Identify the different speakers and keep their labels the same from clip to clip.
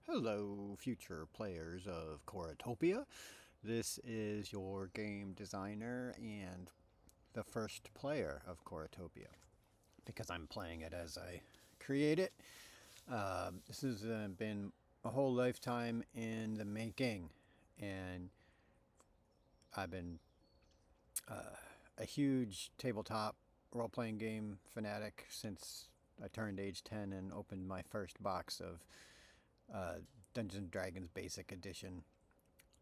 Speaker 1: Hello, future players of Coratopia. This is your game designer and the first player of Coratopia because I'm playing it as I create it. This has been a whole lifetime in the making, and I've been a huge tabletop role playing game fanatic since I turned age 10 and opened my first box of uh, Dungeons and Dragons Basic Edition.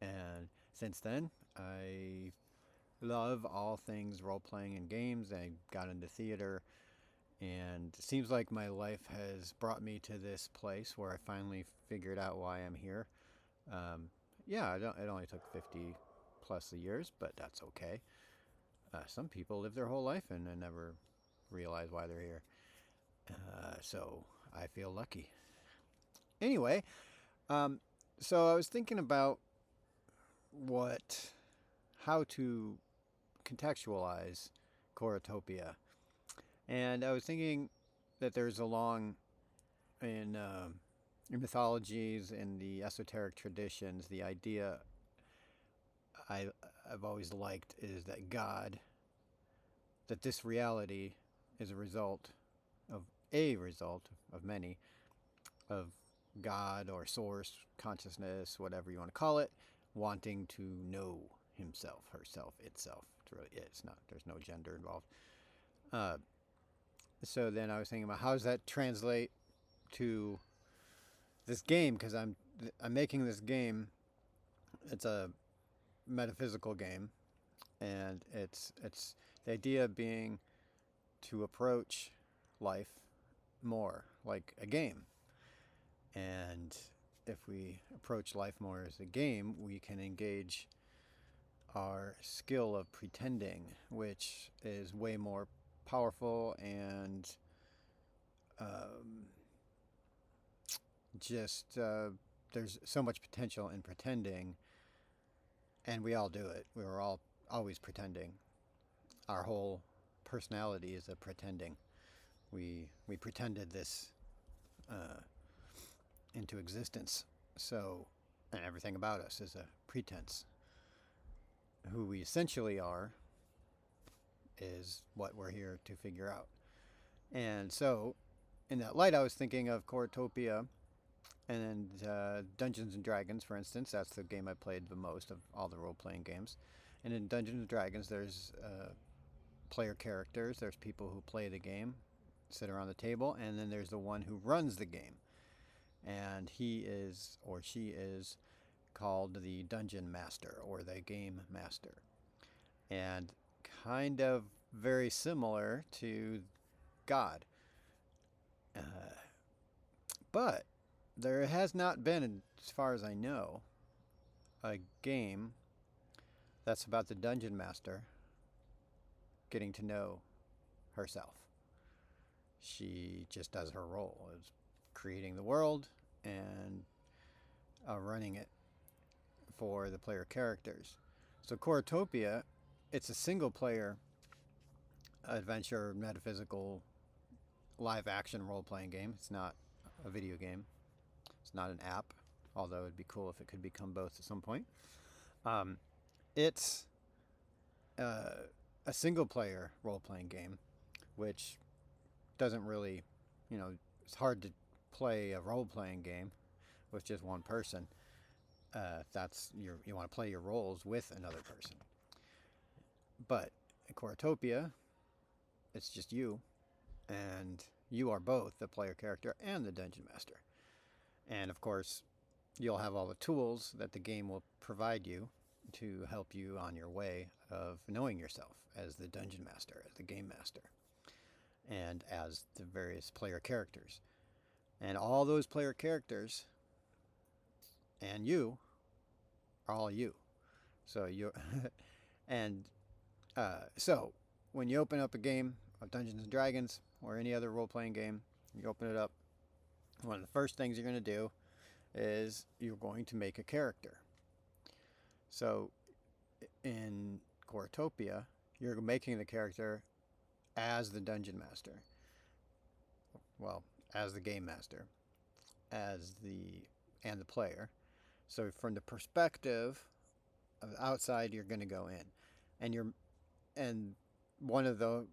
Speaker 1: And since then, I love all things role playing and games. I got into theater, and it seems like my life has brought me to this place where I finally figured out why I'm here. Um, yeah, it only took 50 plus years, but that's okay. Some people live their whole life and never realize why they're here. So I feel lucky. Anyway, um, so I was thinking about what, how to contextualize Coratopia. And I was thinking that there's a long in mythologies and the esoteric traditions, the idea I, I've always liked is that God, that this reality is a result of many, of God or source, consciousness, whatever you want to call it, wanting to know himself, herself, itself. It really is not. There's no gender involved. Uh, so then I was thinking about how does that translate to this game? Because I'm making this game. It's a metaphysical game, and it's the idea being to approach life more like a game. And if we approach life more as a game, we can engage our skill of pretending, which is way more powerful and um, just there's so much potential in pretending, and we all do it. We were all always pretending. Our whole personality is a pretending. We pretended this uh, into existence. So, and everything about us is a pretense. Who we essentially are is what we're here to figure out. And so, in that light, I was thinking of Coratopia and Dungeons and Dragons, for instance. That's the game I played the most of all the role playing games. And in Dungeons and Dragons, there's player characters, there's people who play the game, sit around the table, and then there's the one who runs the game. And he is, or she is, called the Dungeon Master or the Game Master. And kind of very similar to God. Uh, but there has not been, as far as I know, a game that's about the Dungeon Master getting to know herself. She just does her role as creating the world and running it for the player characters. So Coratopia, it's a single player adventure metaphysical live action role playing game. It's not a video game. It's not an app, although it'd be cool if it could become both at some point. Um, it's a single player role playing game, which doesn't really, it's hard to play a role playing game with just one person. You want to play your roles with another person. But in Coratopia, it's just you, and you are both the player character and the dungeon master. And of course, you'll have all the tools that the game will provide you to help you on your way of knowing yourself as the dungeon master, as the game master, and as the various player characters. And all those player characters and you are all you. So you and so when you open up a game of Dungeons and Dragons or any other role-playing game, you open it up. One of the first things you're going to do is you're going to make a character. So in Coratopia, you're making the character as the dungeon master. Well, as the game master, as the and the player. So from the perspective of the outside, you're going to go in, and one of the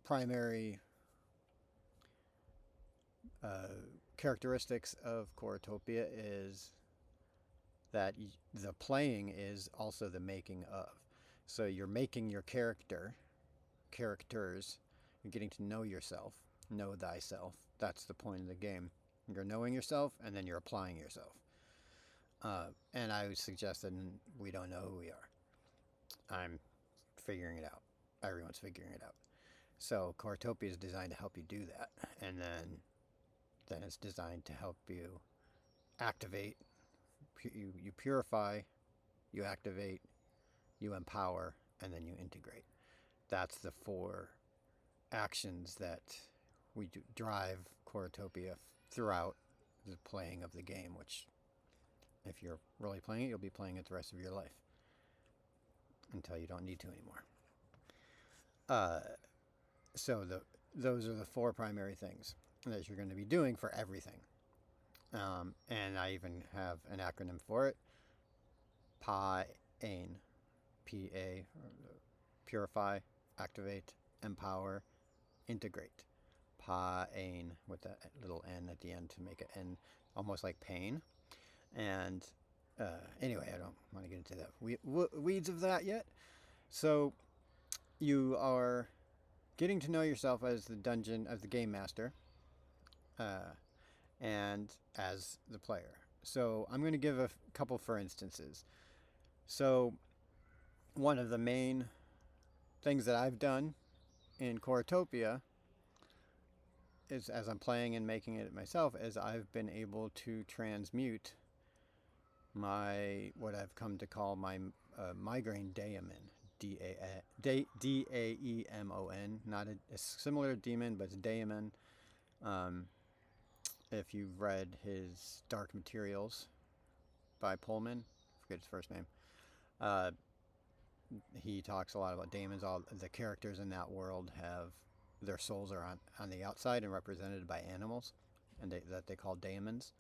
Speaker 1: primary characteristics of Coratopia is that the playing is also the making of. So you're making your characters, you're getting to know yourself, know thyself. That's the point of the game. You're knowing yourself, and then you're applying yourself. And I would suggest that we don't know who we are. I'm figuring it out. Everyone's figuring it out. So Coratopia is designed to help you do that, and then it's designed to help you activate. You purify, you activate, you empower, and then you integrate. That's the 4 actions that we drive Coratopia throughout the playing of the game, which, if you're really playing it, you'll be playing it the rest of your life until you don't need to anymore. So those are the 4 primary things that you're going to be doing for everything. And I even have an acronym for it. Aeon. P-A, purify, activate, empower, integrate. Aeon, with that little N at the end to make it N, almost like pain. And anyway, I don't want to get into the weeds of that yet. So you are getting to know yourself as the game master, and as the player. So I'm going to give a couple for instances. So one of the main things that I've done in Coratopia is, as I'm playing and making it myself, is I've been able to transmute what I've come to call my migraine daemon. D-A-E-M-O-N. Not it's similar to demon, but it's daemon. If you've read his Dark Materials by Pullman, I forget his first name, he talks a lot about daemons. All the characters in that world have their souls are on the outside and represented by animals, and that they call daemons.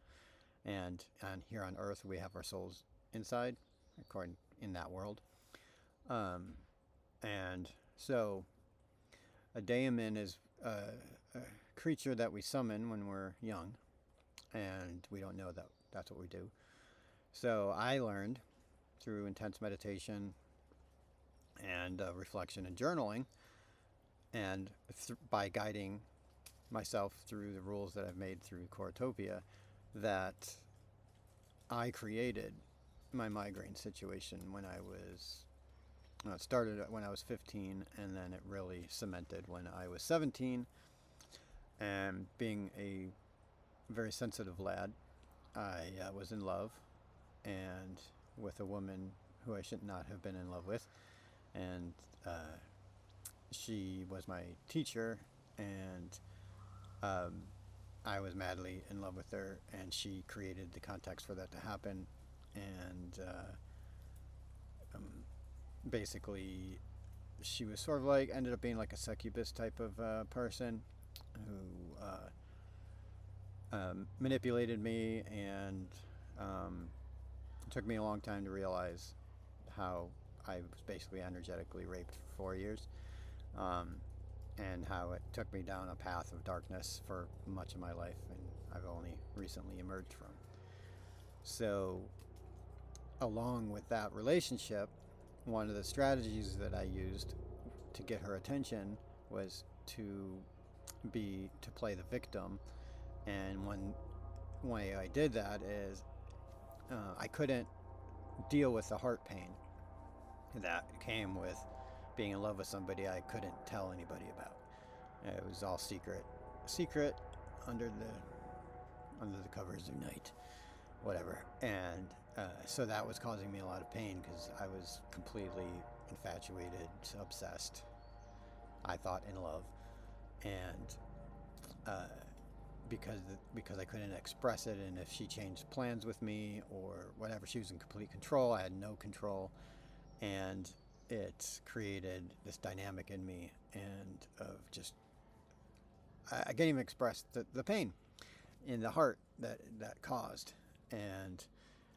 Speaker 1: And here on Earth, we have our souls inside, according in that world. And so a daemon is a creature that we summon when we're young, and we don't know that that's what we do. So I learned through intense meditation and reflection and journaling, and by guiding myself through the rules that I've made through Coratopia, that I created my migraine situation when I was it started when I was 15, and then it really cemented when I was 17. And being a very sensitive lad, I was in love, and with a woman who I should not have been in love with, and she was my teacher, and I was madly in love with her, and she created the context for that to happen. And basically, she was sort of like, ended up being like a succubus type of person who manipulated me, and it took me a long time to realize how I was basically energetically raped for 4 years, and how it took me down a path of darkness for much of my life, and I've only recently emerged from. So along with that relationship, one of the strategies that I used to get her attention was to play the victim. And one way I did that is I couldn't deal with the heart pain that came with being in love with somebody I couldn't tell anybody about. It was all secret under the covers of night, whatever. And so that was causing me a lot of pain, because I was completely infatuated, obsessed, I thought, in love. And because I couldn't express it, and if she changed plans with me or whatever, she was in complete control. I had no control, and it created this dynamic in me, and of just I can't even express the pain in the heart that caused. and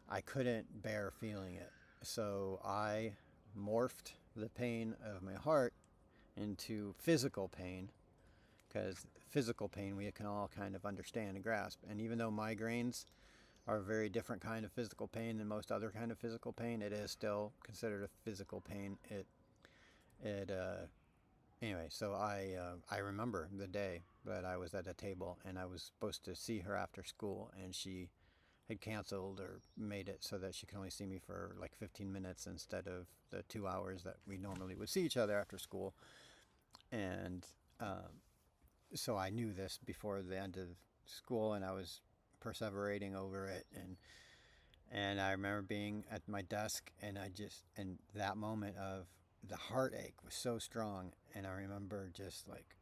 Speaker 1: I couldn't bear feeling it. So I morphed the pain of my heart into physical pain, because physical pain we can all kind of understand and grasp. And even though migraines are a very different kind of physical pain than most other kind of physical pain, it is still considered a physical pain. Anyway, so I remember the day that I was at a table and I was supposed to see her after school, and she had canceled or made it so that she could only see me for like 15 minutes instead of the 2 hours that we normally would see each other after school. And so I knew this before the end of school, and I was perseverating over it. And I remember being at my desk, and and that moment of the heartache was so strong, and I remember just like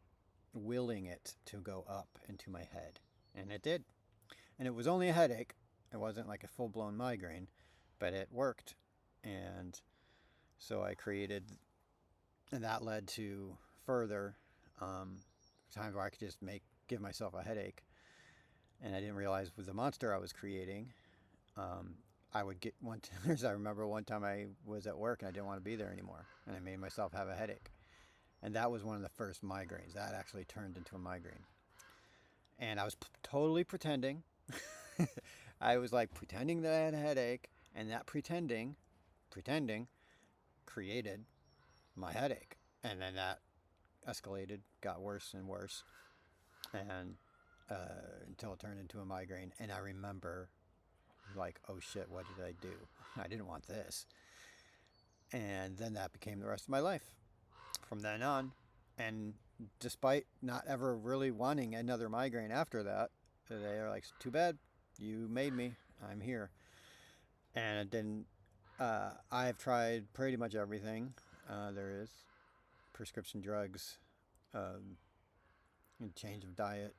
Speaker 1: willing it to go up into my head, and it did. And it was only a headache. It wasn't like a full-blown migraine, but it worked. And so I created, and that led to further times where I could just give myself a headache. And I didn't realize with the monster I was creating, I would get one. I remember one time I was at work and I didn't want to be there anymore, and I made myself have a headache. And that was one of the first migraines. That actually turned into a migraine. And I was totally pretending. I was like pretending that I had a headache, and that pretending created my headache. And then that escalated, got worse and worse, and until it turned into a migraine. And I remember, like, oh shit, what did I do? I didn't want this. And then that became the rest of my life from then on. And despite not ever really wanting another migraine after that, they are like, too bad, you made me, I'm here. And it didn't. I've tried pretty much everything there is: prescription drugs, change of diet,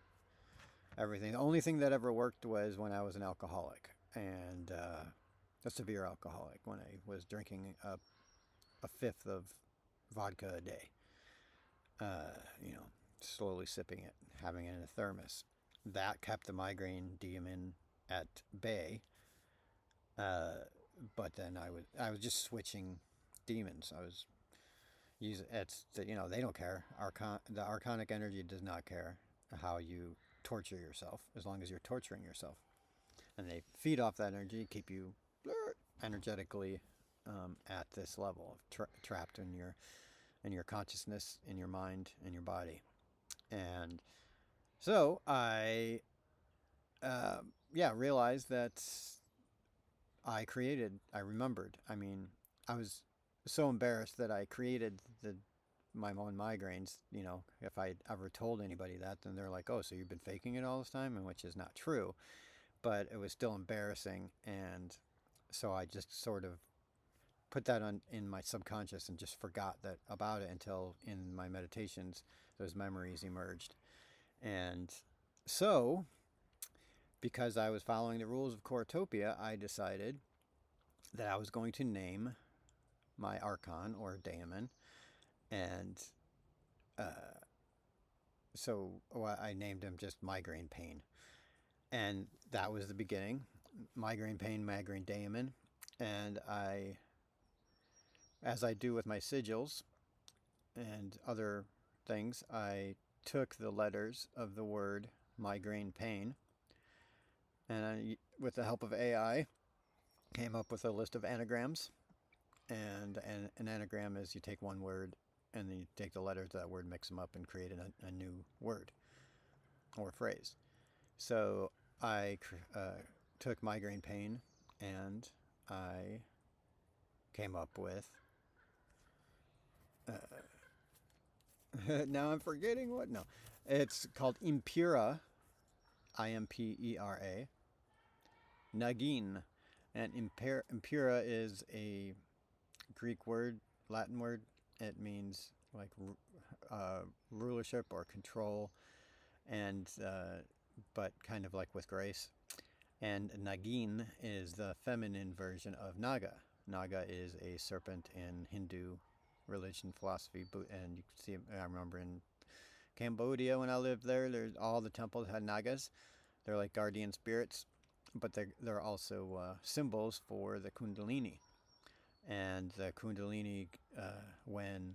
Speaker 1: everything. The only thing that ever worked was when I was an alcoholic, and a severe alcoholic, when I was drinking a fifth of vodka a day. Slowly sipping it, having it in a thermos. That kept the migraine demon at bay. But then I was just switching demons. I was using they don't care. The archonic energy does not care how you torture yourself, as long as you're torturing yourself. And they feed off that energy, keep you energetically at this level, trapped in your consciousness, in your mind, in your body. And so I realized that I remembered. I mean, I was so embarrassed that I created my own migraines. If I ever told anybody that, then they're like, oh, so you've been faking it all this time, and which is not true. But it was still embarrassing, and so I just sort of put that in my subconscious and just forgot about it until in my meditations those memories emerged. And so, because I was following the rules of Coratopia, I decided that I was going to name my Archon, or daemon, and so I named him just Migraine Pain. And that was the beginning. Migraine Pain, Migraine Daemon. And as I do with my sigils and other things, I took the letters of the word migraine pain, and with the help of AI, came up with a list of anagrams. And an anagram is you take one word and then you take the letters of that word, mix them up, and create a new word or phrase. So I took migraine pain, and I came up with now I'm forgetting what. No, it's called Impera, Impera, Nagin, and Impera is a Greek word, Latin word. It means like rulership or control, and but kind of like with grace. And Nagin is the feminine version of Naga. Naga is a serpent in Hindu religion, philosophy, and you can see, I remember in Cambodia when I lived there, all the temples had Nagas. They're like guardian spirits, but they're also symbols for the Kundalini. And the Kundalini, when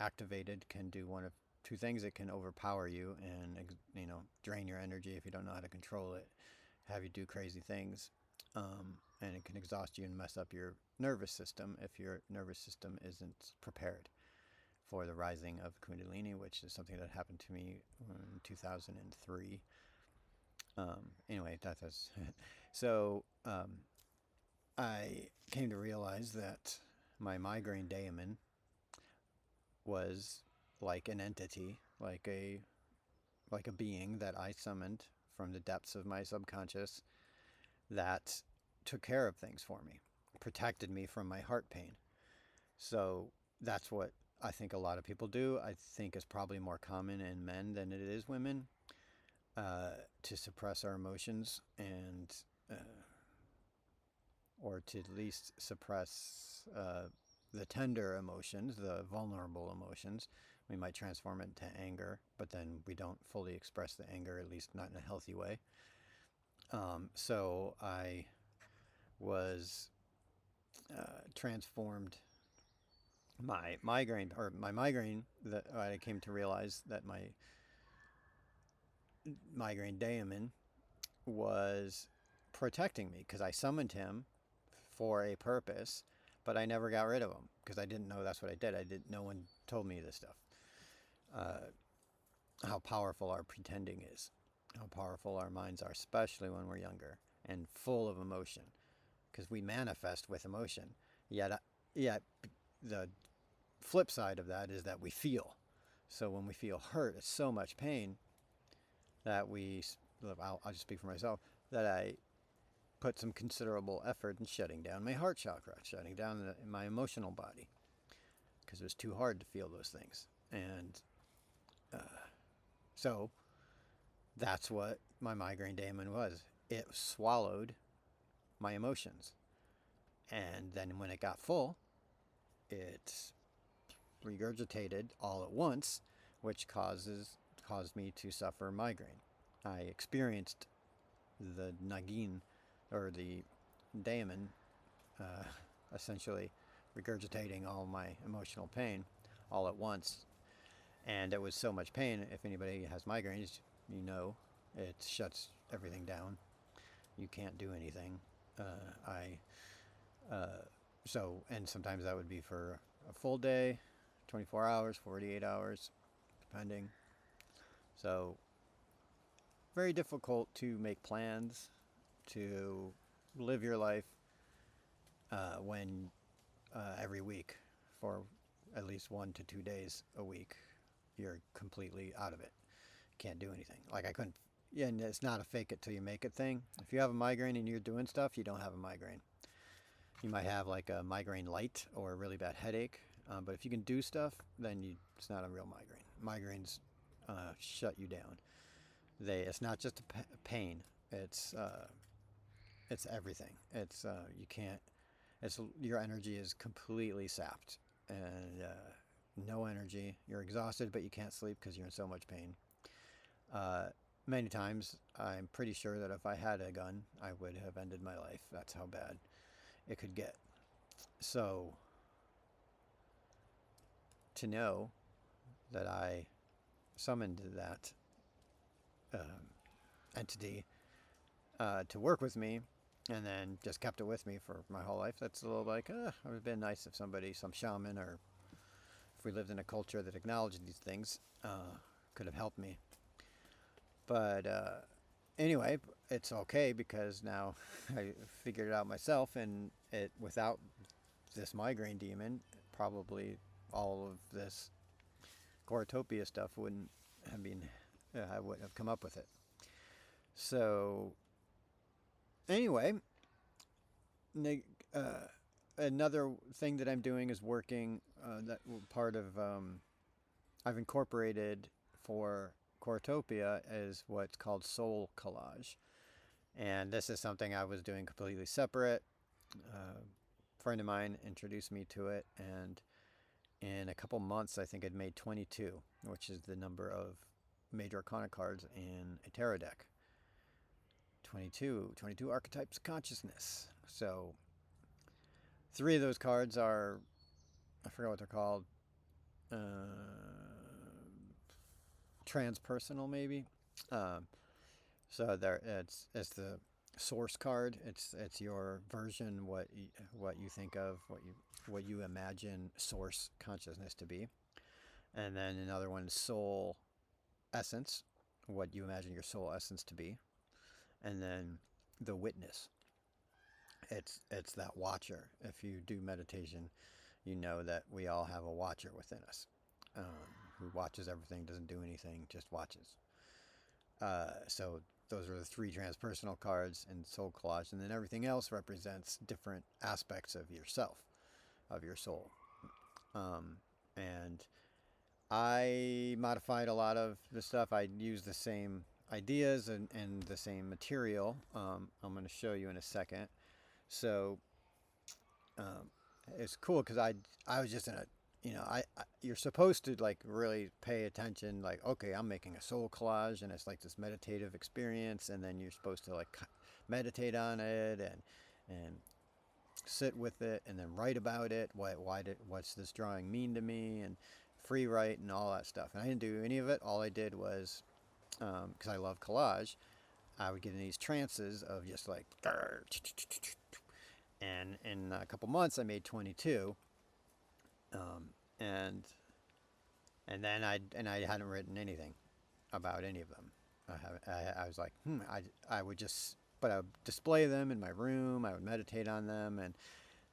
Speaker 1: activated, can do one of two things. It can overpower you and drain your energy if you don't know how to control it, have you do crazy things, and it can exhaust you and mess up your nervous system if your nervous system isn't prepared for the rising of Kundalini, which is something that happened to me in 2003. Anyway, that's so. I came to realize that my migraine daemon was like an entity, like a being that I summoned from the depths of my subconscious that took care of things for me, protected me from my heart pain. So that's what I think a lot of people do. I think it's probably more common in men than it is women, to suppress our emotions and or to at least suppress the tender emotions, the vulnerable emotions. We might transform it into anger, but then we don't fully express the anger, at least not in a healthy way. So I was transformed my migraine, that I came to realize that my migraine daemon was protecting me because I summoned him for a purpose, but I never got rid of him because I didn't know that's what I did. No one told me this stuff. How powerful our pretending is, how powerful our minds are, especially when we're younger and full of emotion, because we manifest with emotion. Yet the flip side of that is that we feel. So when we feel hurt, it's so much pain that I'll just speak for myself, that I put some considerable effort in shutting down my heart chakra, shutting down my emotional body, because it was too hard to feel those things. And so that's what my migraine daemon was. It swallowed my emotions. And then when it got full, it regurgitated all at once, which caused me to suffer migraine. I experienced the nagin, or the daemon, essentially regurgitating all my emotional pain all at once. And it was so much pain. If anybody has migraines, it shuts everything down. You can't do anything. And sometimes that would be for a full day, 24 hours, 48 hours, depending. So very difficult to make plans, to live your life when every week, for at least 1 to 2 days a week, you're completely out of it. Can't do anything. Like I couldn't. Yeah, and it's not a fake it till you make it thing. If you have a migraine and you're doing stuff, you don't have a migraine. You might have like a migraine light or a really bad headache, but if you can do stuff, then it's not a real migraine. Migraines shut you down. It's not just a pain. It's everything. You can't. Your energy is completely sapped, and no energy. You're exhausted, but you can't sleep because you're in so much pain. Many times, I'm pretty sure that if I had a gun, I would have ended my life. That's how bad it could get. So, to know that I summoned that entity to work with me, and then just kept it with me for my whole life, that's a little like, it would have been nice if some shaman, or if we lived in a culture that acknowledged these things, could have helped me. But anyway, it's okay because now I figured it out myself, and without this migraine demon, probably all of this Coratopia stuff wouldn't have been. I wouldn't have come up with it. So anyway, another thing that I'm doing is working. That part of I've incorporated for Coratopia is what's called soul collage. And this is something I was doing completely separate. A friend of mine introduced me to it, and in a couple months, I think I'd made 22, which is the number of major arcana cards in a tarot deck. 22 archetypes of consciousness. So 3 of those cards are, I forgot what they're called, transpersonal maybe. So there, it's the source card. It's your version, what you think of, what you imagine source consciousness to be. And then another one is soul essence, what you imagine your soul essence to be. And then the witness. It's that watcher. If you do meditation, you know that we all have a watcher within us, who watches everything, doesn't do anything, just watches. So those are the 3 transpersonal cards in Soul Collage, and then everything else represents different aspects of yourself, of your soul. And I modified a lot of the stuff. I used the same ideas and the same material. I'm going to show you in a second. So it's cool because I was just in a, you're supposed to like really pay attention, like, okay, I'm making a soul collage and it's like this meditative experience, and then you're supposed to like meditate on it and sit with it and then write about it. What's this drawing mean to me, and free write and all that stuff. And I didn't do any of it. All I did was, because I love collage, I would get in these trances of just like, and in a couple months I made 22. And then I hadn't written anything about any of them. I was like, I would just, but I would display them in my room. I would meditate on them, and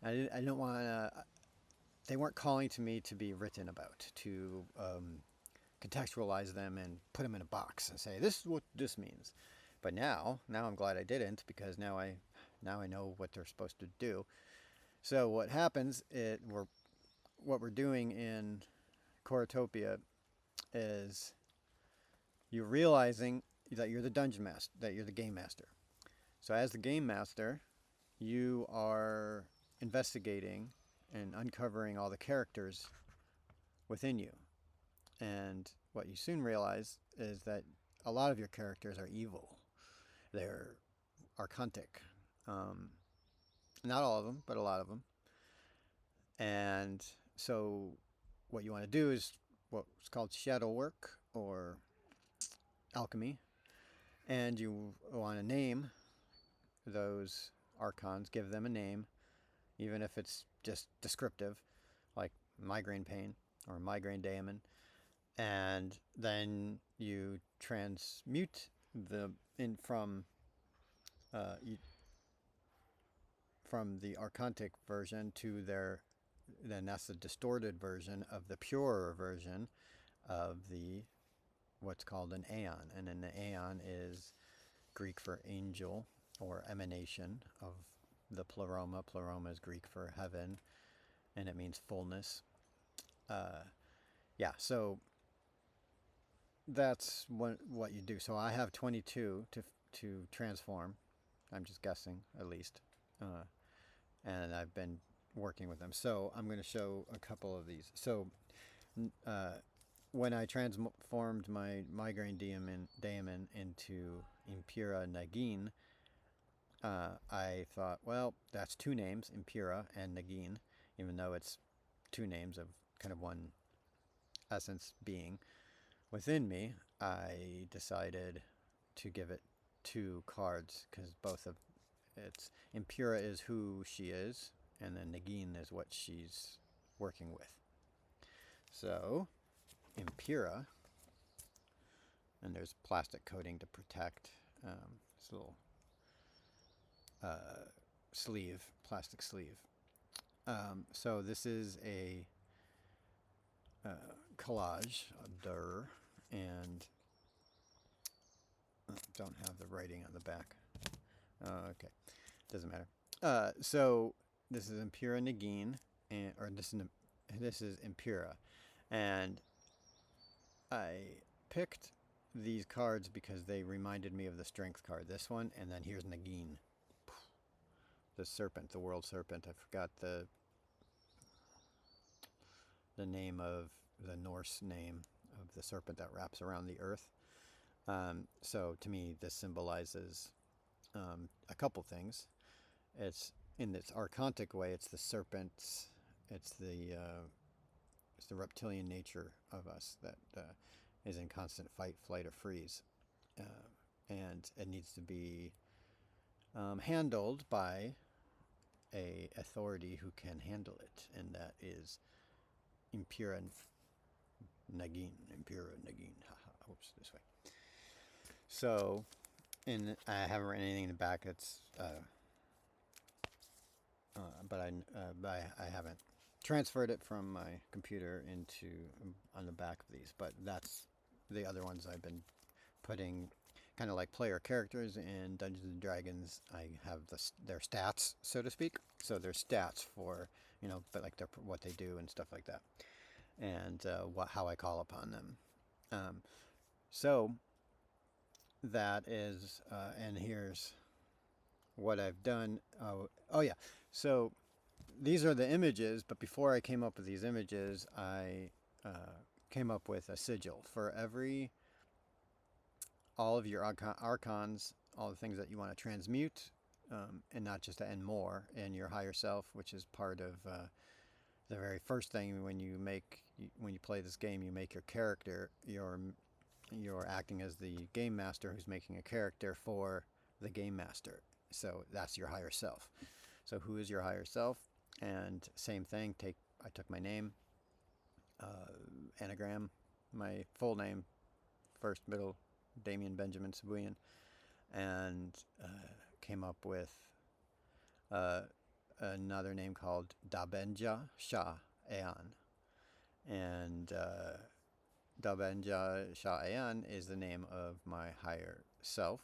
Speaker 1: I didn't want to. They weren't calling to me to be written about, to contextualize them and put them in a box and say, this is what this means. But now I'm glad I didn't, because now I know what they're supposed to do. So what happens, what we're doing in Coratopia is you're realizing that you're the dungeon master, that you're the game master. So as the game master, you are investigating and uncovering all the characters within you. And what you soon realize is that a lot of your characters are evil. They're archontic. Not all of them, but a lot of them. And so what you want to do is what's called shadow work or alchemy. And you want to name those archons, give them a name, even if it's just descriptive, like migraine pain or migraine daemon. And then you transmute from the archontic version to then that's the distorted version of the purer version of what's called an Aeon. And an Aeon is Greek for angel or emanation of the pleroma. Pleroma is Greek for heaven, and it means fullness. So that's what you do. So I have 22 to transform. I'm just guessing, at least. And I've been working with them. So I'm going to show a couple of these. So when I transformed my migraine daemon into Impura Nagin, I thought, well, that's 2 names, Impura and Nagin, even though it's 2 names of kind of one essence being within me. I decided to give it 2 cards because it's Impura is who she is, and then Nagin is what she's working with. So Impura, and there's plastic coating to protect this little plastic sleeve. So this is a collage, and don't have the writing on the back. Okay, doesn't matter. So this is Impura Nagin, or this is Impura, and I picked these cards because they reminded me of the strength card. This one, and then here's Nagin, the serpent, the world serpent. I forgot the name of the Norse name of the serpent that wraps around the earth. So to me, this symbolizes a couple things. It's in this archontic way. It's the serpents. It's the reptilian nature of us that is in constant fight, flight, or freeze, uh, and it needs to be handled by a authority who can handle it, and that is Impura Nagin. Impura Nagin. Haha. Oops, this way. So, and I haven't written anything in the back. It's but I haven't transferred it from my computer into on the back of these. But that's the other ones I've been putting, kind of like player characters in Dungeons and Dragons. I have their stats, so to speak. So their stats for but like what they do and stuff like that, and how I call upon them. So that is, and here's what I've done. Oh yeah. So these are the images, but before I came up with these images, I came up with a sigil for all of your archons, all the things that you want to transmute, and not just to end more in your higher self, which is part of the very first thing when you play this game. You make your character. You're acting as the game master who's making a character for the game master. So that's your higher self. So who is your higher self? And same thing. I took my name, anagram, my full name, first, middle, Damien Benjamin Sabuyan, and came up with another name called Dabenja Shah Aeon. And Dabenja Shah Aeon is the name of my higher self.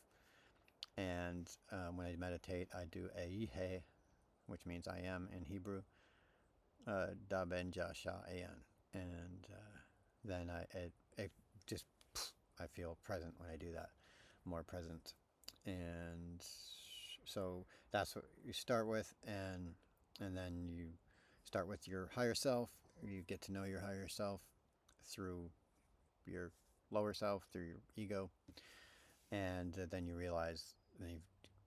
Speaker 1: And when I meditate, I do Eihe, which means I am in Hebrew, Dabenja Shah Aeon. And then it just, I feel present when I do that, more present. And so that's what you start with, and then you start with your higher self. You get to know your higher self through your lower self, through your ego, and then you realize, then you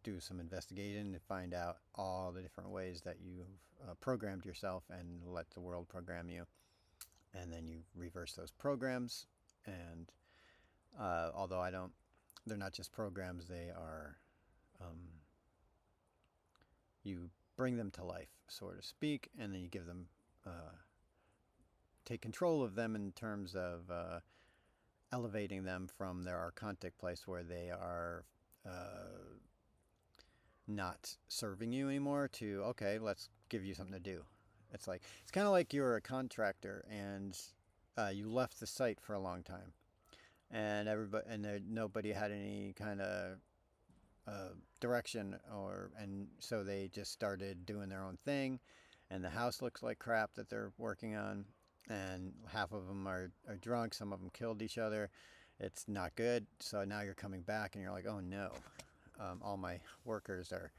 Speaker 1: do some investigation to find out all the different ways that you've programmed yourself and let the world program you, and then you reverse those programs. And although they're not just programs, they are, you bring them to life, so to speak, and then you give them, take control of them in terms of elevating them from their archontic place where they are not serving you anymore to, okay, let's give you something to do. It's kind of like you're a contractor and you left the site for a long time, and nobody had any kind of direction, and so they just started doing their own thing, and the house looks like crap that they're working on, and half of them are drunk, some of them killed each other. It's not good. So now you're coming back and you're like, oh no, all my workers are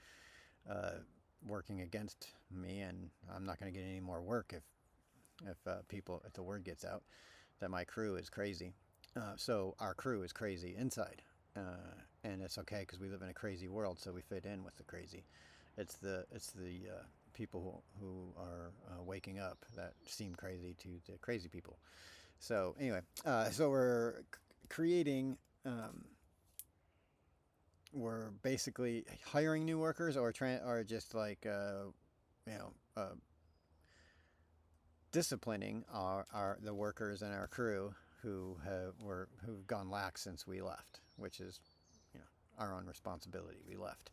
Speaker 1: working against me, and I'm not going to get any more work if the word gets out that my crew is crazy. So our crew is crazy inside, and it's okay because we live in a crazy world, so we fit in with the crazy. It's the people who are waking up that seem crazy to the crazy people. So anyway, so we're creating. We're basically hiring new workers, or just like disciplining the workers and our crew who've gone lax since we left, which is our own responsibility. We left,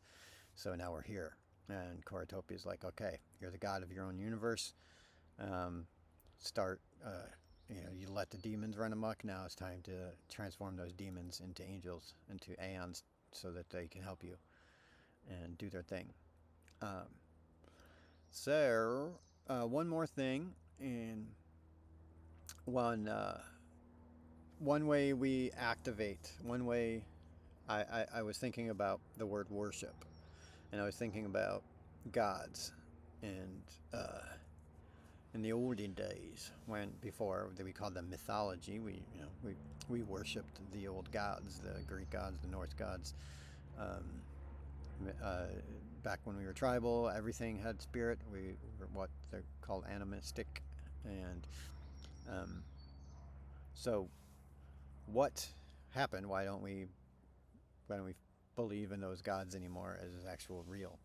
Speaker 1: so now we're here, and Coratopia is like, okay, you're the god of your own universe. Start. You let the demons run amok. Now it's time to transform those demons into angels, into Aeons, so that they can help you and do their thing. So one more thing, and one way we activate, one way I was thinking about the word worship, and I was thinking about gods, and in the olden days, before we called them mythology, we worshipped the old gods, the Greek gods, the Norse gods, Back when we were tribal, everything had spirit. We were what they're called animistic, and um, so what happened? Why don't we believe in those gods anymore as actual real?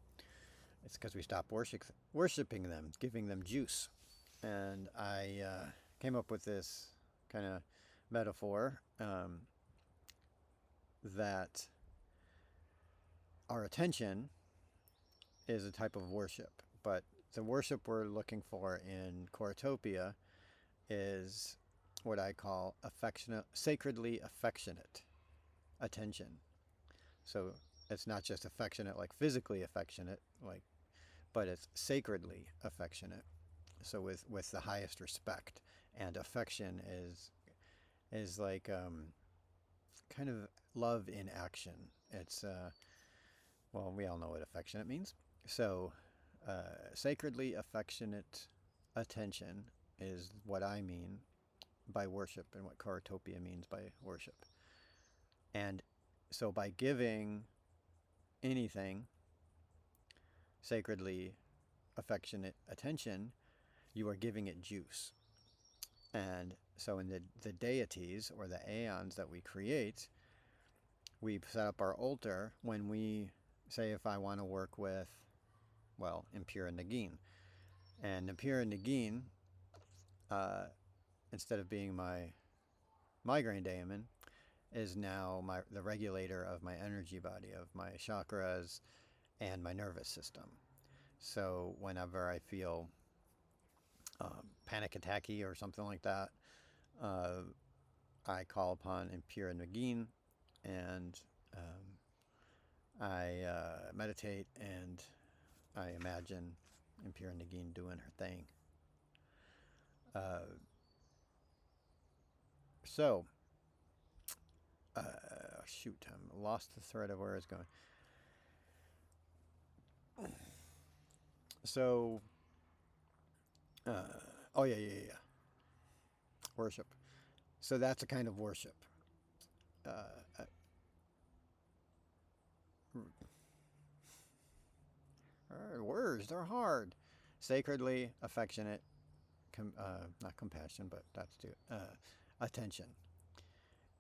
Speaker 1: It's because we stopped worshiping them, giving them juice. And I came up with this kind of metaphor that our attention is a type of worship, but the worship we're looking for in Coratopia is what I call sacredly affectionate attention. So it's not just affectionate, like physically affectionate, but it's sacredly affectionate. So with the highest respect, and affection is like kind of love in action. It's well, we all know what affectionate means. So sacredly affectionate attention is what I mean by worship, and what Coratopia means by worship. And so by giving anything sacredly affectionate attention, you are giving it juice. And so in the deities or the Aeons that we create, we set up our altar when we say, if I want to work with, well, Impure and Nagin. And Impure and Nagin, instead of being my migraine daemon, is now the regulator of my energy body, of my chakras and my nervous system. So whenever I feel panic attacky or something like that, I call upon Impure Nagin, and I meditate, and I imagine Impure Nagin doing her thing. So, shoot, I lost the thread of where I was going. So, oh yeah. Worship. So that's a kind of worship. Words, they're hard. Sacredly affectionate, not compassion, but that's too, attention.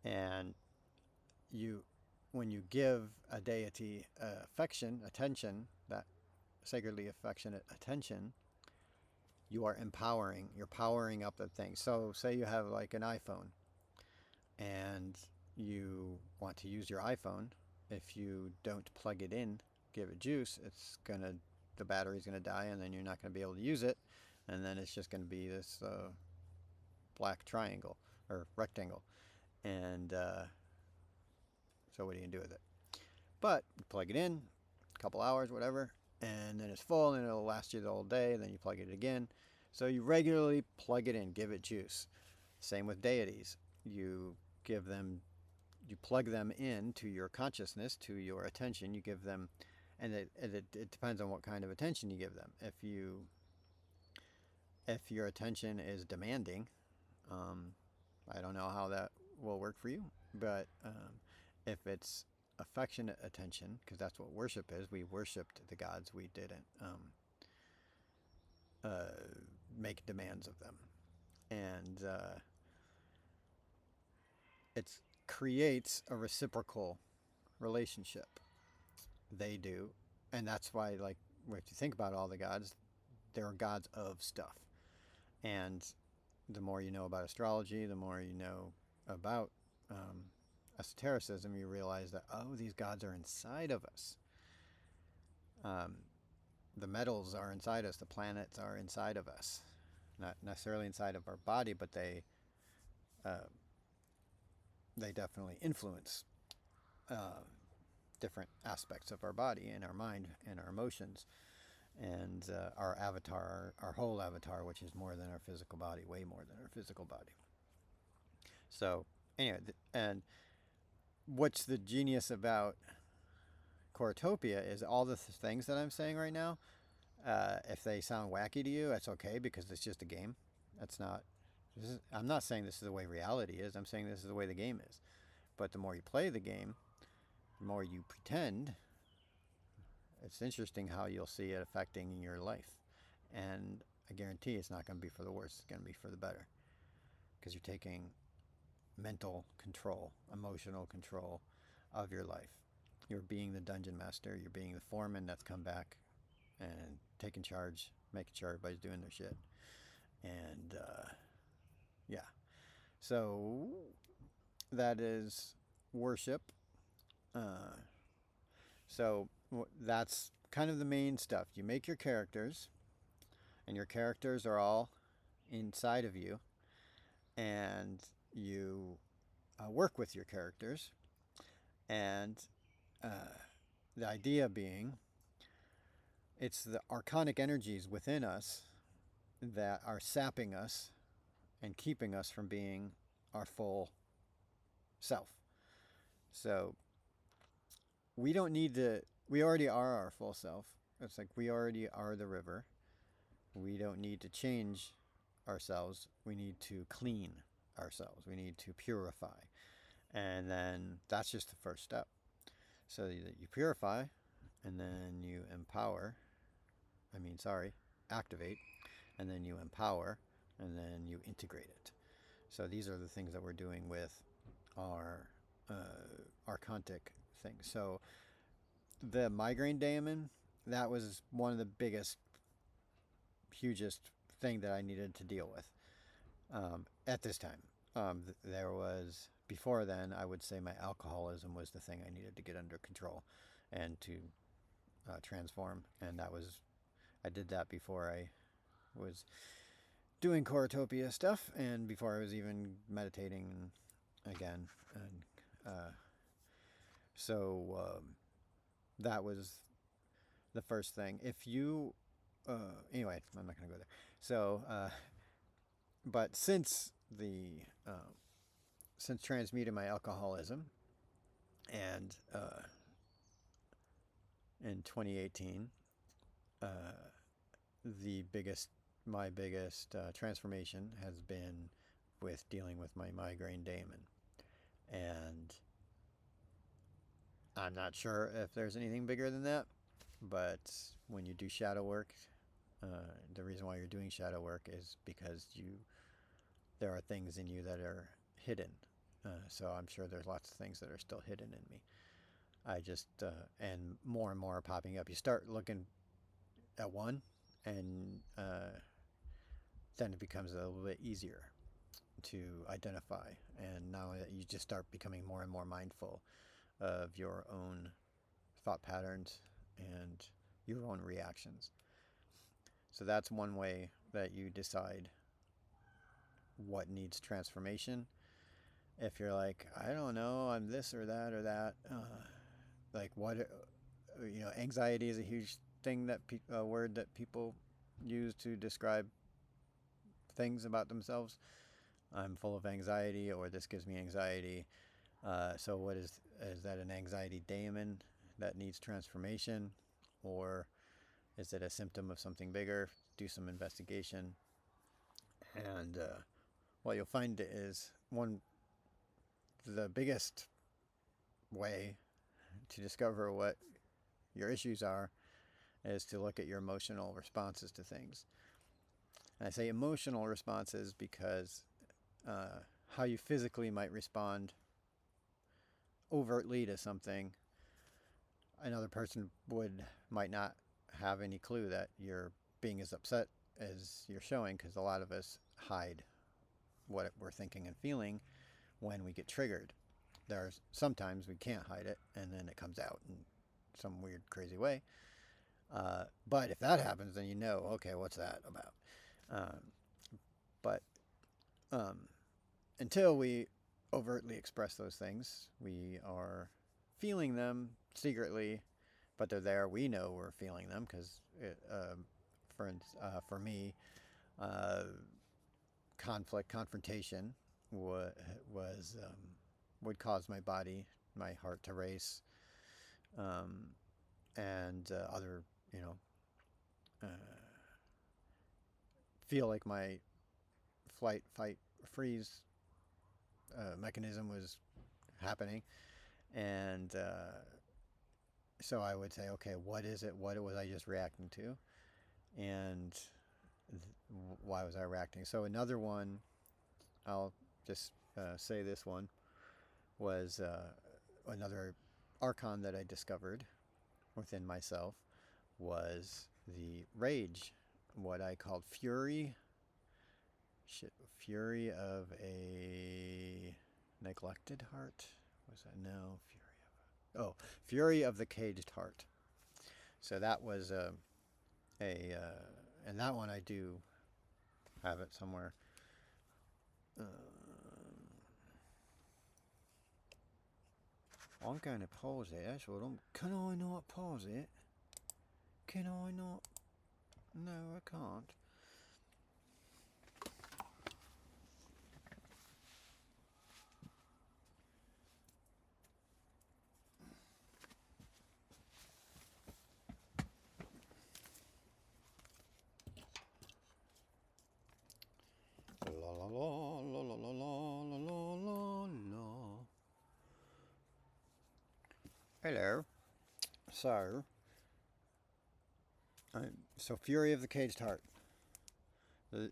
Speaker 1: And when you give a deity affection, attention, that sacredly affectionate attention, you are empowering. You're powering up the thing. So say you have like an iPhone, and you want to use your iPhone. If you don't plug it in, give it juice, the battery's gonna die, and then you're not gonna be able to use it, and then it's just gonna be this black triangle or rectangle, and so what are you gonna do with it? But you plug it in, a couple hours, whatever, and then it's full, and it'll last you the whole day. And then you plug it again. So you regularly plug it in, give it juice. Same with deities. You plug them in to your consciousness, to your attention. You give them, and it depends on what kind of attention you give them. If your attention is demanding, I don't know how that will work for you, but if it's affectionate attention, because that's what worship is. We worshipped the gods. We didn't make demands of them, and it creates a reciprocal relationship. They do, and that's why, like, if you think about all the gods, they're gods of stuff. And the more you know about astrology, the more you know about esotericism, you realize that, oh, these gods are inside of us. The metals are inside us. The planets are inside of us. Not necessarily inside of our body, but they definitely influence different aspects of our body and our mind and our emotions, and our avatar, our whole avatar, which is more than our physical body, way more than our physical body. So anyway, and what's the genius about Coratopia is all the things that I'm saying right now. If they sound wacky to you, that's okay, because it's just a game. I'm not saying this is the way reality is. I'm saying this is the way the game is. But the more you play the game, the more you pretend, it's interesting how you'll see it affecting your life. And I guarantee it's not going to be for the worse, it's going to be for the better. Because you're taking mental control, emotional control of your life. You're being the dungeon master, you're being the foreman that's come back and taking charge, making sure everybody's doing their shit. And yeah. So that is worship. So that's kind of the main stuff. You make your characters, and your characters are all inside of you, and you work with your characters. And the idea being, it's the archonic energies within us that are sapping us and keeping us from being our full self. So we don't need to, we already are our full self. It's like we already are the river. We don't need to change ourselves. We need to clean ourselves. We need to purify. And then that's just the first step. So that you purify, and then you activate, and then you empower, and then you integrate it. So these are the things that we're doing with our archontic thing. So the migraine daemon, that was one of the biggest, hugest thing that I needed to deal with at this time. There was, before then, I would say my alcoholism was the thing I needed to get under control and to transform. And I did that before I was doing Coratopia stuff, and before I was even meditating again. And so that was the first thing. If you, anyway, I'm not going to go there. So, but since transmuting my alcoholism, and in 2018, my biggest transformation has been with dealing with my migraine daemon. And I'm not sure if there's anything bigger than that, but when you do shadow work, the reason why you're doing shadow work is because there are things in you that are hidden. So I'm sure there's lots of things that are still hidden in me. I just, and more are popping up. You start looking at one, and then it becomes a little bit easier to identify. And now that you just start becoming more and more mindful of your own thought patterns and your own reactions. So that's one way that you decide what needs transformation. If you're like, I don't know, I'm this or that, like what, anxiety is a huge thing, that a word that people use to describe things about themselves. I'm full of anxiety, or this gives me anxiety. So what is that an anxiety daemon that needs transformation, or is it a symptom of something bigger? Do some investigation. And what you'll find is the biggest way to discover what your issues are is to look at your emotional responses to things. And I say emotional responses because how you physically might respond overtly to something, another person might not have any clue that you're being as upset as you're showing, because a lot of us hide what we're thinking and feeling when we get triggered. There's sometimes we can't hide it, and then it comes out in some weird, crazy way. But if that happens, then you know, okay, what's that about? But until we overtly express those things, we are feeling them secretly, but they're there. We know we're feeling them because, for me, confrontation would cause my heart to race, and other, feel like my flight, fight, freeze mechanism was happening, and So I would say, okay, what is it? What was I just reacting to? And why was I reacting? So another one, I'll just say this one, was another Archon that I discovered within myself was the rage, what I called fury. Fury of a neglected heart. Was that? No, fury of the caged heart. So that was and that one I do have it somewhere. I'm going to pause it. That's what I'm. Can I not pause it? Can I not? No, I can't. La la la la la la la la la la. Hello. So Fury of the Caged Heart. The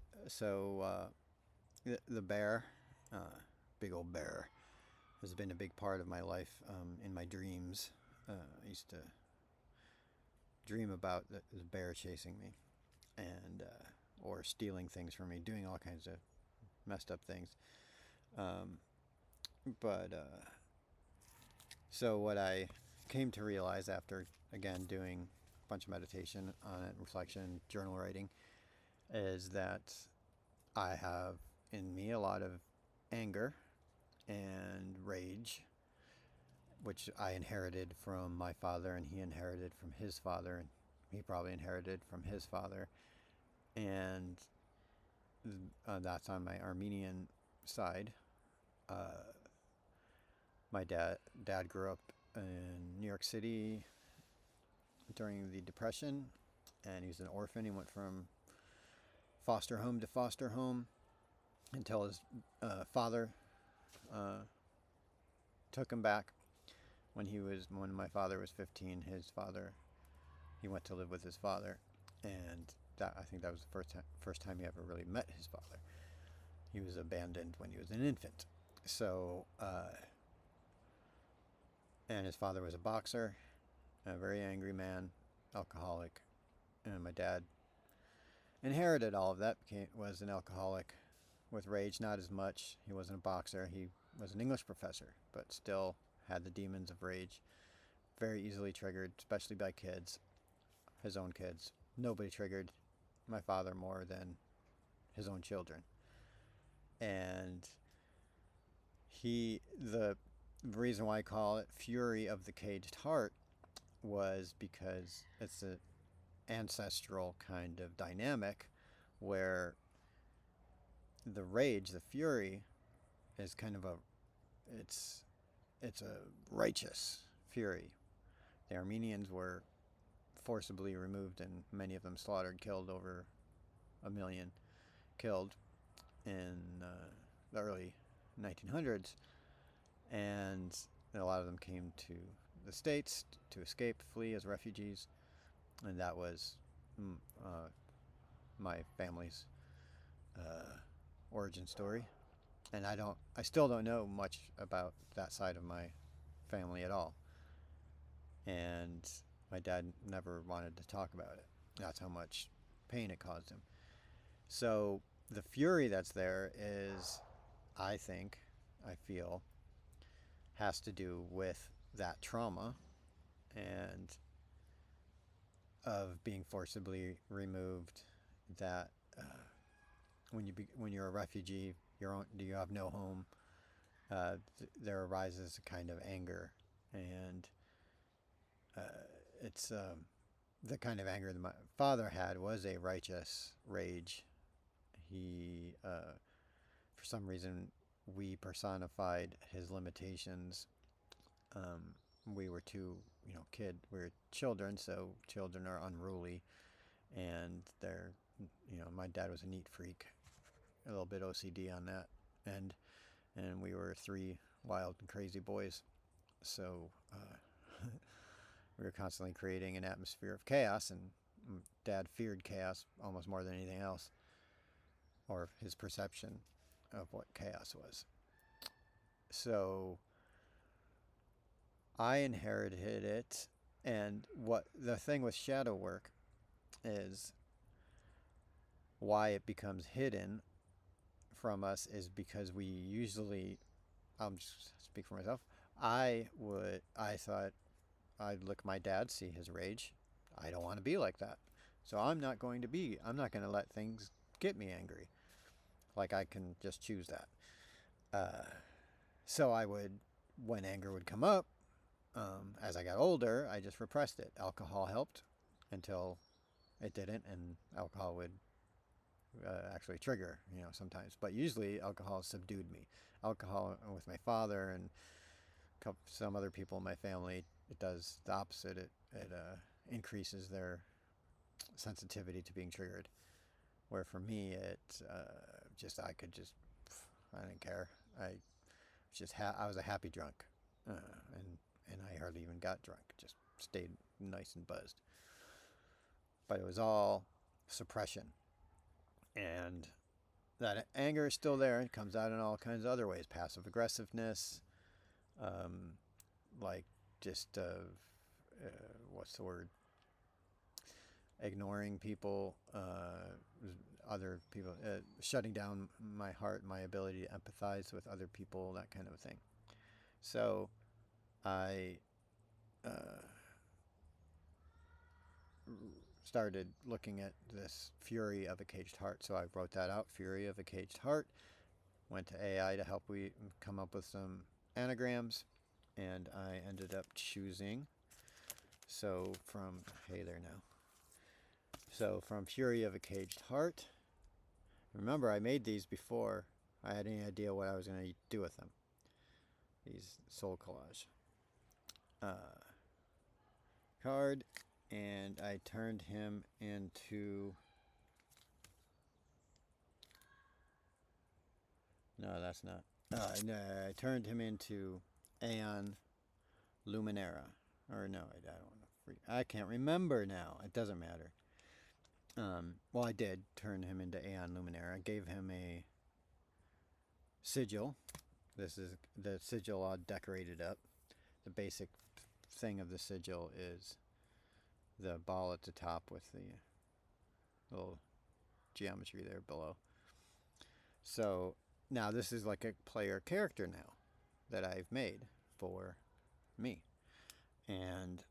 Speaker 1: bear, big old bear, has been a big part of my life. In my dreams, I used to dream about the bear chasing me, and or stealing things from me, doing all kinds of messed up things. But so what I came to realize after again doing a bunch of meditation on it, reflection, journal writing, is that I have in me a lot of anger and rage, which I inherited from my father, and he inherited from his father, and he probably inherited from his father. And that's on my Armenian side. My dad grew up in New York City during the Depression, and he was an orphan. He went from foster home to foster home until his father took him back when my father was 15. He went to live with his father, and I think that was the first time he ever really met his father. He was abandoned when he was an infant. So and his father was a boxer, a very angry man, alcoholic, and my dad inherited all of that. Was an alcoholic with rage, not as much. He wasn't a boxer. He was an English professor, but still had the demons of rage. Very easily triggered, especially by kids, his own kids. Nobody triggered my father more than his own children. And the reason why I call it Fury of the Caged Heart was because it's an ancestral kind of dynamic where the rage, the fury, is kind of it's a righteous fury. The Armenians were forcibly removed, and many of them slaughtered, killed, over 1 million killed in the early 1900s, and a lot of them came to the States to escape, flee as refugees, and that was my family's origin story. And I still don't know much about that side of my family at all. And my dad never wanted to talk about it. That's how much pain it caused him. So the fury that's there is, I feel, has to do with that trauma and of being forcibly removed. That when you're a refugee, you have no home. There arises a kind of anger, and it's the kind of anger that my father had was a righteous rage. He, for some reason, we personified his limitations. We were we were children, so children are unruly, and my dad was a neat freak, a little bit OCD on that, and we were 3 wild and crazy boys. So we were constantly creating an atmosphere of chaos, and Dad feared chaos almost more than anything else, or his perception of what chaos was. So I inherited it, and what the thing with shadow work is, why it becomes hidden from us is because we usually, I'll just speak for myself, I thought I'd look my dad, see his rage. I don't want to be like that. So I'm not going to let things get me angry. Like I can just choose that. So I would, when anger would come up, as I got older, I just repressed it. Alcohol helped until it didn't, and alcohol would actually trigger, sometimes. But usually alcohol subdued me. Alcohol with my father and some other people in my family, it does the opposite. It increases their sensitivity to being triggered. Where for me, it I didn't care. I was a happy drunk, and I hardly even got drunk. Just stayed nice and buzzed. But it was all suppression, and that anger is still there. It comes out in all kinds of other ways. Passive aggressiveness, like just what's the word? Ignoring people, other people, shutting down my heart, my ability to empathize with other people, that kind of thing. So I started looking at this Fury of a Caged Heart. So I wrote that out, Fury of a Caged Heart. Went to AI to help me come up with some anagrams, and I ended up choosing, hey there now. So from Fury of a Caged Heart, remember I made these before I had any idea what I was going to do with them. These soul collage card, and I turned him into, no, that's not. No, I turned him into Aeon Luminera, or no, I don't know. I can't remember now. It doesn't matter. Well, I did turn him into Aeon Luminera. I gave him a sigil. This is the sigil all decorated up. The basic thing of the sigil is the ball at the top with the little geometry there below. So now this is like a player character now that I've made for me. And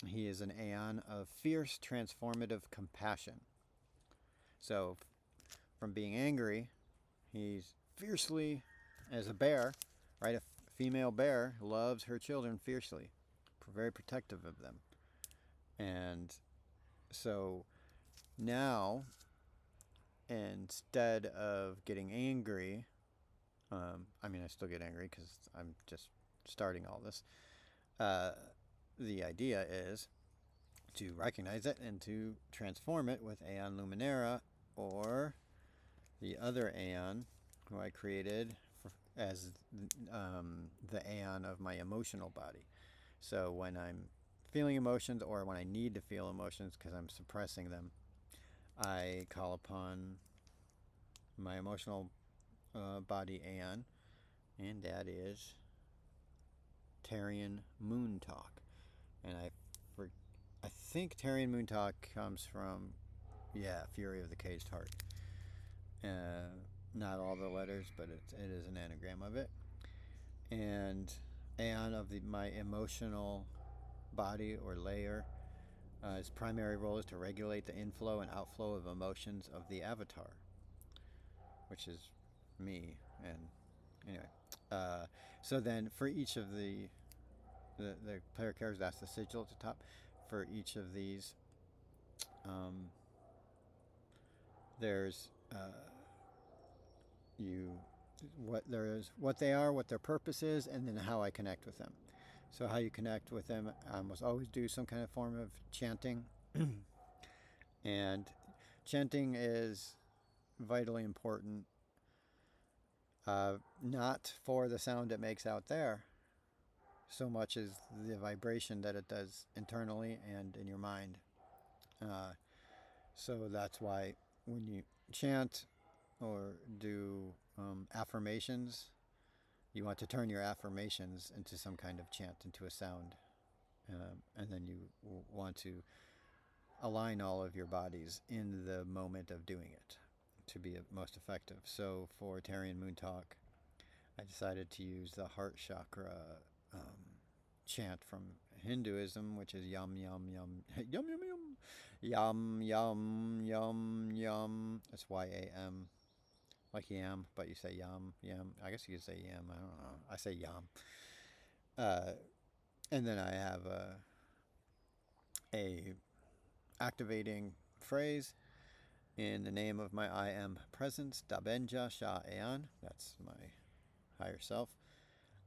Speaker 1: he is an Aeon of fierce, transformative compassion. So from being angry, he's fiercely, as a bear, right? A female bear loves her children fiercely, very protective of them. And so now, instead of getting angry, I still get angry because I'm just starting all this. The idea is to recognize it and to transform it with Aeon Luminera, or the other Aeon who I created as the Aeon of my emotional body. So when I'm feeling emotions, or when I need to feel emotions because I'm suppressing them, I call upon my emotional body Aeon, and that is Tarian Moon Talk. And I think Tarian Moon Talk comes from, Fury of the Caged Heart. Not all the letters, but it is an anagram of it. And Aeon of my emotional body or layer, his primary role is to regulate the inflow and outflow of emotions of the avatar, which is me. And anyway, so then for each of the player characters, that's the sigil at the top. For each of these, there's what they are, what their purpose is, and then how I connect with them. So how you connect with them, I almost always do some kind of form of chanting. And chanting is vitally important, not for the sound it makes out there, so much as the vibration that it does internally and in your mind. So that's why when you chant or do affirmations, you want to turn your affirmations into some kind of chant, into a sound. And then you want to align all of your bodies in the moment of doing it to be most effective. So for Tarian Moon Talk, I decided to use the heart chakra chant from Hinduism, which is yum yum yum yum yum yum yum yum yum. It's YAM, like yam, but you say yum yum. I guess you could say yam. I don't know. I say yum. And then I have a activating phrase in the name of my I am presence, Dabenja Sha Aeon. That's my higher self.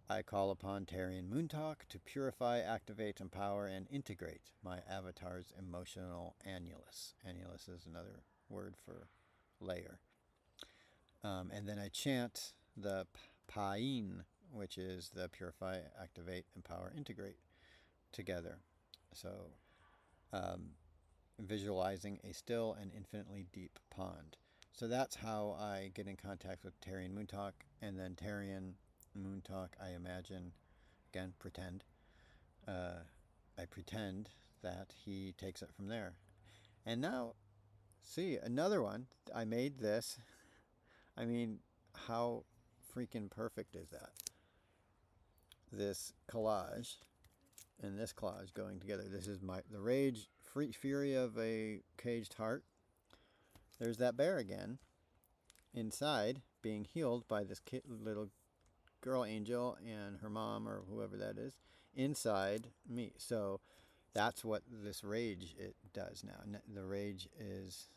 Speaker 1: I call upon Tarian Moon Talk to purify, activate, empower, and integrate my avatar's emotional annulus. Annulus is another word for layer. And then I chant the Pain, which is the purify, activate, empower, integrate together. So visualizing a still and infinitely deep pond. So that's how I get in contact with Tarian Moon Talk. And then Tarian Moon Talk, I imagine, again, pretend. I pretend that he takes it from there. And now, see, another one. I made this. I mean, how freaking perfect is that? This collage and this collage going together. This is the rage, fury of a caged heart. There's that bear again, inside, being healed by this little girl angel and her mom or whoever that is, inside me. So that's what this rage it does now. The rage is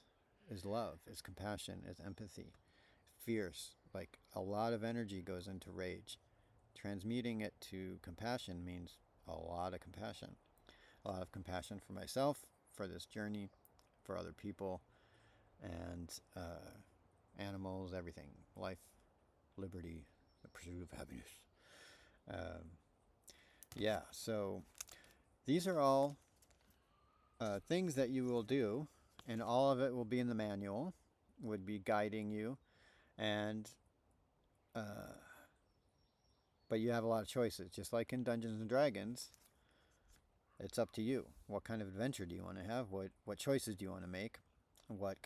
Speaker 1: love, is compassion, is empathy, fierce. Like a lot of energy goes into rage. Transmuting it to compassion means a lot of compassion. A lot of compassion for myself, for this journey, for other people, and animals, everything. Life, liberty, the pursuit of happiness. Yeah, so these are all things that you will do, and all of it will be in the manual, would be guiding you, and but you have a lot of choices. Just like in Dungeons and Dragons, it's up to you. What kind of adventure do you want to have? What choices do you want to make? What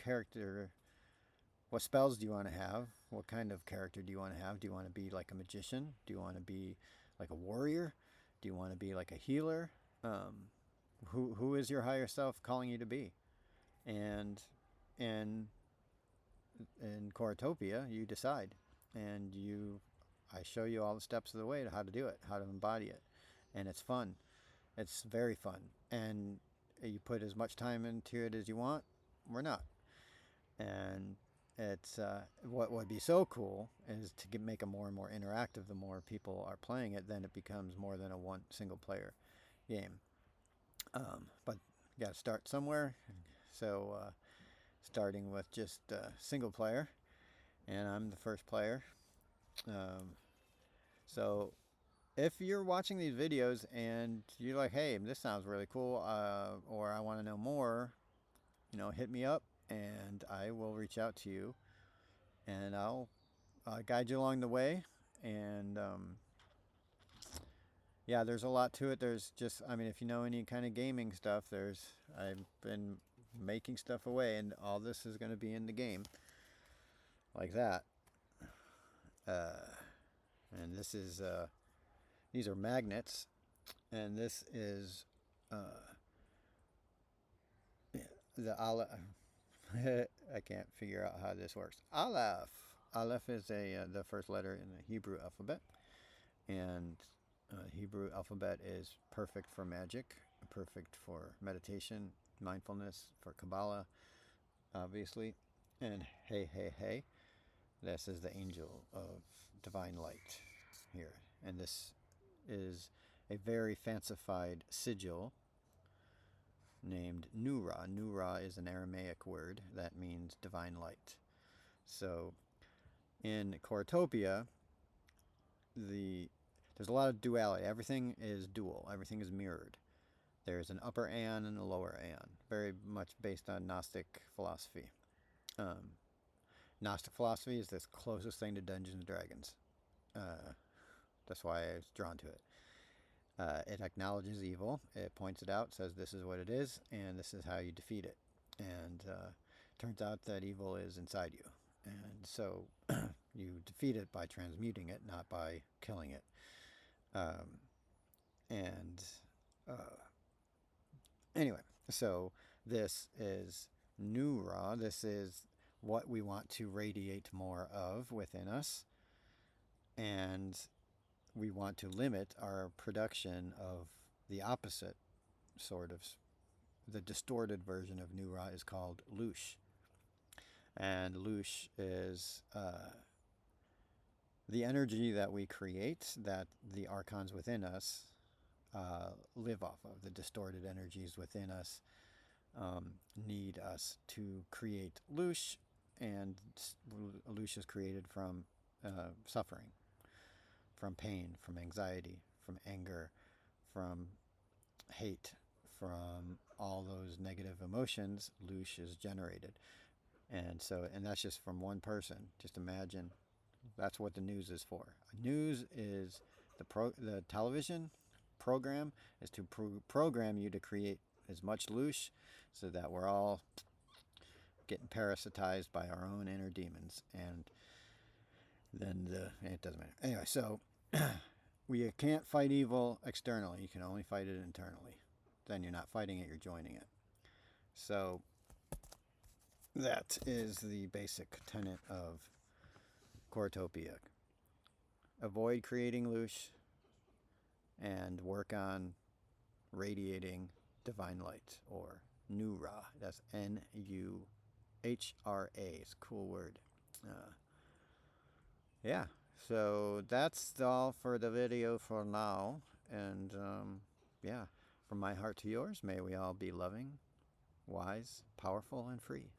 Speaker 1: spells do you want to have? What kind of character do you want to have? Do you want to be like a magician? Do you want to be like a warrior? Do you want to be like a healer? Who is your higher self calling you to be? And in Coratopia, you decide, and I show you all the steps of the way to how to do it, how to embody it, and it's fun. It's very fun, and you put as much time into it as you want. We're not, and it's what would be so cool is to make it more and more interactive. The more people are playing it, then it becomes more than a single player game. But you got to start somewhere. So starting with just single player, and I'm the first player. So if you're watching these videos and you're like, hey, this sounds really cool, or I want to know more, hit me up and I will reach out to you, and I'll guide you along the way. And yeah, there's a lot to it. There's just, if you know any kind of gaming stuff, I've been making stuff away, and all this is going to be in the game like that. And this is these are magnets, and this is the Aleph. I can't figure out how this works. Aleph. Aleph is the first letter in the Hebrew alphabet, and Hebrew alphabet is perfect for magic, perfect for meditation, mindfulness, for Kabbalah, obviously. And hey, hey, hey, this is the angel of divine light here. And this is a very fancified sigil named Nura. Nura is an Aramaic word that means divine light. So in Coratopia, there's a lot of duality. Everything is dual. Everything is mirrored. There's an upper Aeon and a lower Aeon, very much based on Gnostic philosophy. Um, Gnostic philosophy is the closest thing to Dungeons and Dragons. That's why I was drawn to it. It acknowledges evil. It points it out, says this is what it is, and this is how you defeat it. And turns out that evil is inside you. And so you defeat it by transmuting it, not by killing it. And anyway, so this is New Ra. This is what we want to radiate more of within us. And we want to limit our production of the opposite sort of. The distorted version of New Ra is called Lush. And Lush is the energy that we create, that the Archons within us live off of. The distorted energies within us need us to create Lush, and Lush is created from suffering, from pain, from anxiety, from anger, from hate, from all those negative emotions. Lush is generated. And that's just from one person. Just imagine, that's what the news is for. News is the television program is to program you to create as much Lush so that we're all getting parasitized by our own inner demons. And then it doesn't matter. Anyway, so we can't fight evil externally. You can only fight it internally. Then you're not fighting it, you're joining it. So that is the basic tenet of Coratopia. Avoid creating Lush and work on radiating divine light, or New Ra. That's Nuhra. It's a cool word. Yeah, so that's all for the video for now. And yeah, from my heart to yours, may we all be loving, wise, powerful, and free.